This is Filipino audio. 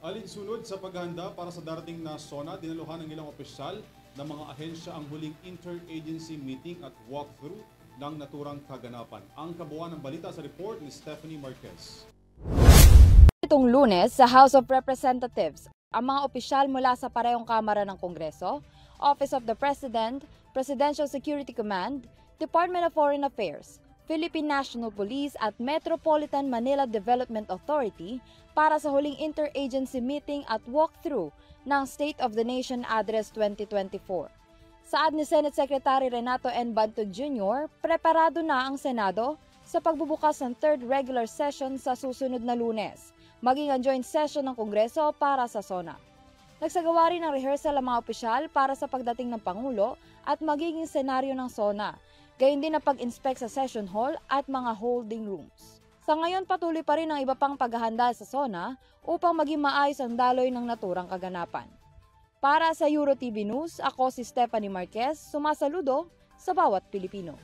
Alinsunod sa paghahanda para sa darating na SONA, dinaluhan ng ilang opisyal ng mga ahensya ang huling interagency meeting at walkthrough ng naturang kaganapan. Ang kabuuan ng balita sa report ni Stephanie Marquez. Itong Lunes sa House of Representatives, ang mga opisyal mula sa parehong kamara ng Kongreso, Office of the President, Presidential Security Command, Department of Foreign Affairs, Philippine National Police at Metropolitan Manila Development Authority para sa huling interagency meeting at walkthrough ng State of the Nation Address 2024. Saad ni Senate Secretary Renato N. Bantog Jr., preparado na ang Senado sa pagbubukas ng third regular session sa susunod na Lunes, maging ang joint session ng Kongreso para sa SONA. Nagsagawa rin ng rehearsal ang mga opisyal para sa pagdating ng Pangulo at magiging senaryo ng SONA, gayon din ang pag-inspect sa session hall at mga holding rooms. Sa ngayon, patuloy pa rin ang iba pang paghahanda sa SONA upang maging maayos ang daloy ng naturang kaganapan. Para sa EuroTV News, ako si Stephanie Marquez, sumasaludo sa bawat Pilipino.